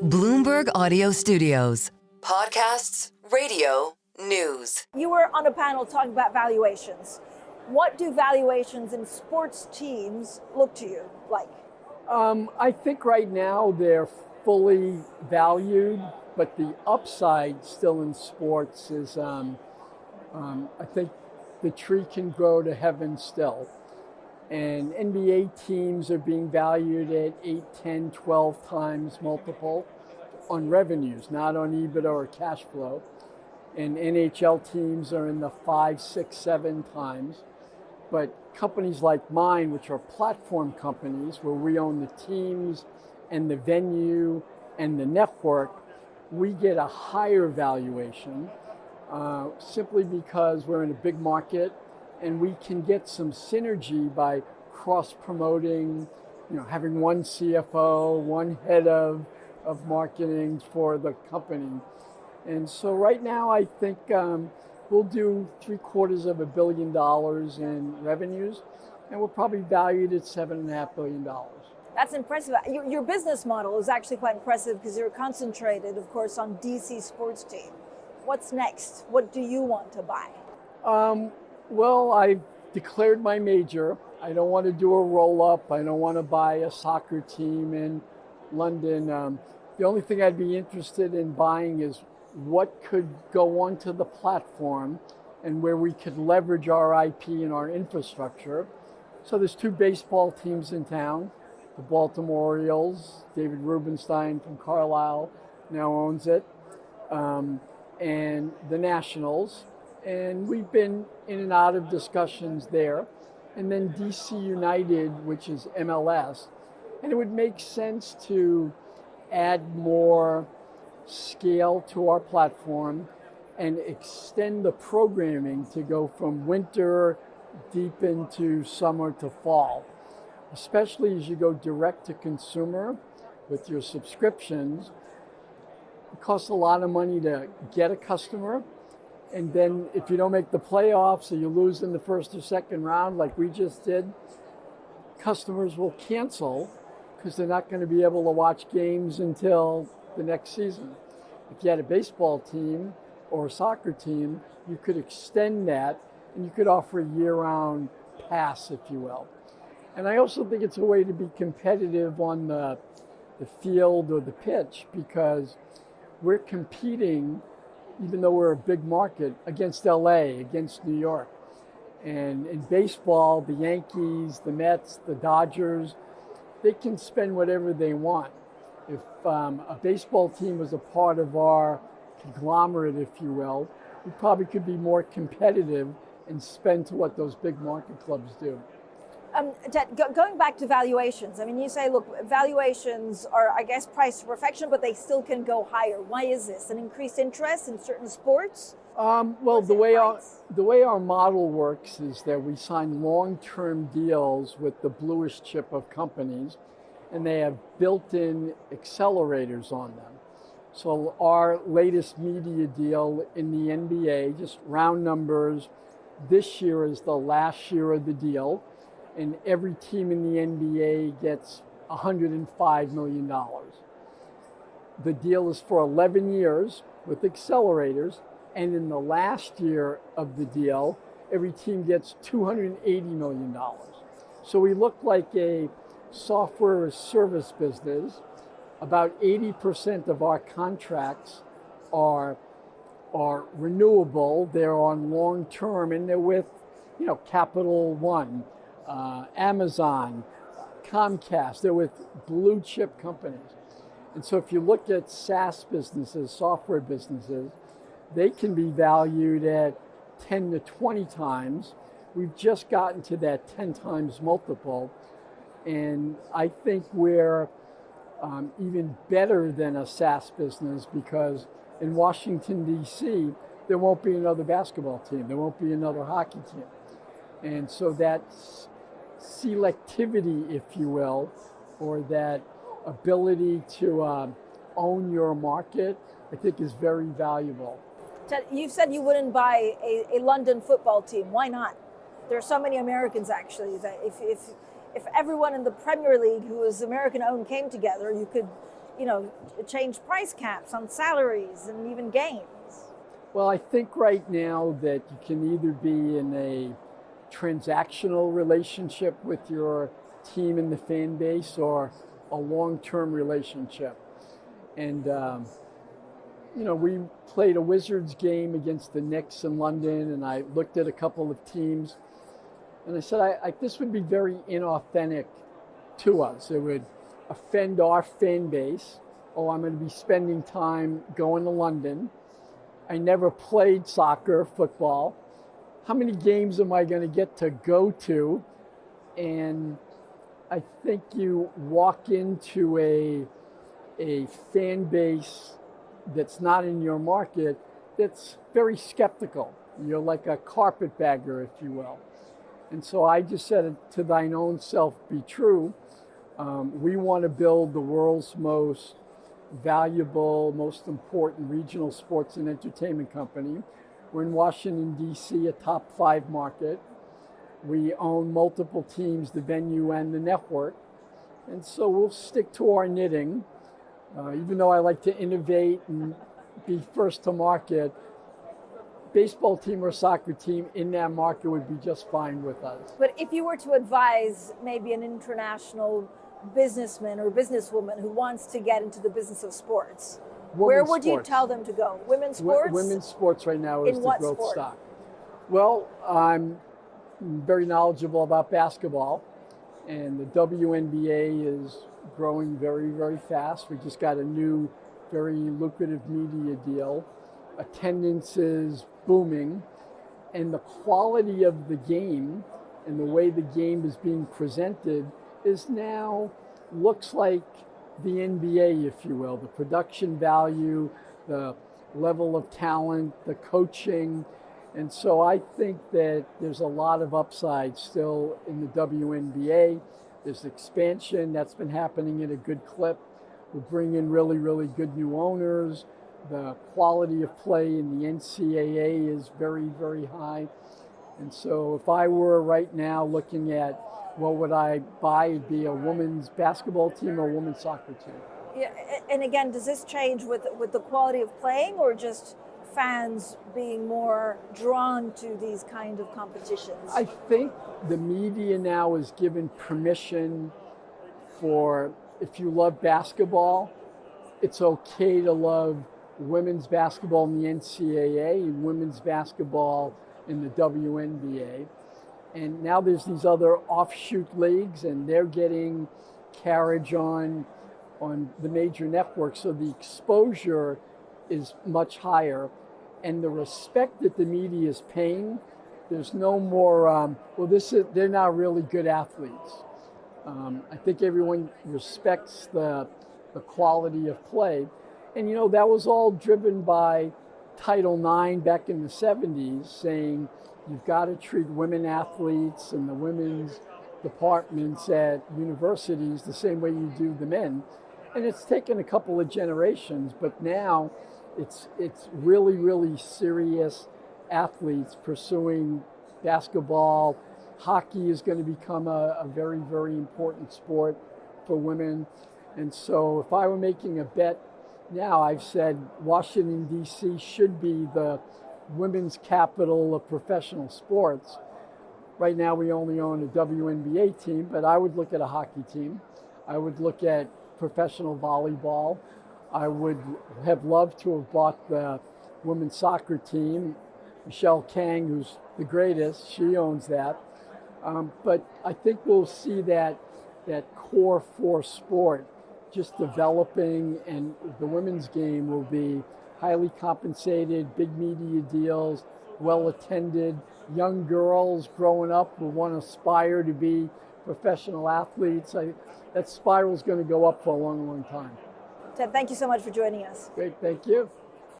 Bloomberg Audio Studios. Podcasts, radio, news. You were on a panel talking about valuations. What do valuations in sports teams look to you like? I think right now they're fully valued, but the upside still in sports is, I think the tree can grow to heaven still. And NBA teams are being valued at 8, 10, 12 times multiple on revenues, not on EBITDA or cash flow. And NHL teams are in the 5, 6, 7 times. But companies like mine, which are platform companies where we own the teams and the venue and the network, we get a higher valuation simply because we're in a big market and we can get some synergy by cross-promoting, having one CFO, one head of marketing for the company. And so right now I think we'll do $750 million in revenues, and we're probably valued at $7.5 billion. That's impressive. Your business model is actually quite impressive because you're concentrated, of course, on DC sports team. What's next? What do you want to buy? Well, I've declared my major. I don't want to do a roll-up. I don't want to buy a soccer team in London. The only thing I'd be interested in buying is what could go onto the platform and where we could leverage our IP and our infrastructure. So there's 2 baseball teams in town, the Baltimore Orioles. David Rubenstein from Carlisle now owns it, and the Nationals. And we've been in and out of discussions there. And then DC United, which is MLS. And it would make sense to add more scale to our platform and extend the programming to go from winter deep into summer to fall, especially as you go direct to consumer with your subscriptions. It costs a lot of money to get a customer. And then if you don't make the playoffs or you lose in the first or second round like we just did, customers will cancel because they're not going to be able to watch games until the next season. If you had a baseball team or a soccer team, you could extend that and you could offer a year-round pass, if you will. And I also think it's a way to be competitive on the field or the pitch because we're competing, even though we're a big market, against LA, against New York. And in baseball, the Yankees, the Mets, the Dodgers, they can spend whatever they want. If a baseball team was a part of our conglomerate, if you will, we probably could be more competitive and spend to what those big market clubs do. Ted, going back to valuations, I mean, you say, look, valuations are, I guess, priced to perfection, but they still can go higher. Why is this? An increased interest in certain sports? Well, the way our model works is that we sign long-term deals with the bluish chip of companies, and they have built-in accelerators on them. So our latest media deal in the NBA, just round numbers, this year is the last year of the deal. And every team in the NBA gets $105 million. The deal is for 11 years with accelerators, and in the last year of the deal, every team gets $280 million. So we look like a software as service business. About 80% of our contracts are renewable. They're on long term, and they're with, Capital One, Amazon, Comcast. They're with blue chip companies. And so if you look at SaaS businesses, software businesses, they can be valued at 10 to 20 times. We've just gotten to that 10 times multiple. And I think we're even better than a SaaS business because in Washington, D.C., there won't be another basketball team. There won't be another hockey team. And so that selectivity, if you will, or that ability to own your market, I think is very valuable. Ted, you've said you wouldn't buy a London football team. Why not? There are so many Americans, actually, that if everyone in the Premier League who is American-owned came together, you could change price caps on salaries and even games? Well, I think right now that you can either be in a transactional relationship with your team and the fan base or a long-term relationship. And, we played a Wizards game against the Knicks in London, and I looked at a couple of teams, and I said, this would be very inauthentic to us. It would offend our fan base. Oh, I'm going to be spending time going to London. I never played soccer, football. How many games am I going to get to go to? And I think you walk into a fan base that's not in your market that's very skeptical. You're like a carpetbagger, if you will. And so I just said, to thine own self be true. We want to build the world's most valuable, most important regional sports and entertainment company. We're in Washington, D.C., a top 5 market. We own multiple teams, the venue and the network. And so we'll stick to our knitting. Even though I like to innovate and be first to market, baseball team or soccer team in that market would be just fine with us. But if you were to advise maybe an international businessman or businesswoman who wants to get into the business of sports, where would you tell them to go? Women's sports? Women's sports right now is the growth sport? stock. Well, I'm very knowledgeable about basketball, and the WNBA is growing very, very fast. We just got a new, very lucrative media deal. Attendance is booming, and the quality of the game and the way the game is being presented is now looks like the NBA, if you will. The production value, the level of talent, the coaching. And so I think that there's a lot of upside still in the WNBA. There's expansion that's been happening at a good clip. We're bringing really, really good new owners. The quality of play in the NCAA is very, very high. And so if I were right now looking at what would I buy, it'd be a women's basketball team or a women's soccer team. Yeah, and again, does this change with the quality of playing, or just fans being more drawn to these kind of competitions? I think the media now is given permission for, if you love basketball, it's okay to love women's basketball in the NCAA and women's basketball in the WNBA. And now there's these other offshoot leagues, and they're getting carriage on the major networks. So the exposure is much higher. And the respect that the media is paying, there's no more, they're not really good athletes. I think everyone respects the quality of play. And, that was all driven by Title IX back in the 70s, saying you've got to treat women athletes and the women's departments at universities the same way you do the men. And it's taken a couple of generations, but now it's really, really serious athletes pursuing basketball. Hockey is going to become a very, very important sport for women. And so if I were making a bet now, I've said Washington, D.C. should be the women's capital of professional sports. Right now we only own a WNBA team, but I would look at a hockey team. I would look at professional volleyball. I would have loved to have bought the women's soccer team. Michelle Kang, who's the greatest, she owns that. But I think we'll see that core for sport just developing, and the women's game will be highly compensated, big media deals, well attended. Young girls growing up will want to aspire to be professional athletes. That spiral is going to go up for a long, long time. Ted, thank you so much for joining us. Great, thank you.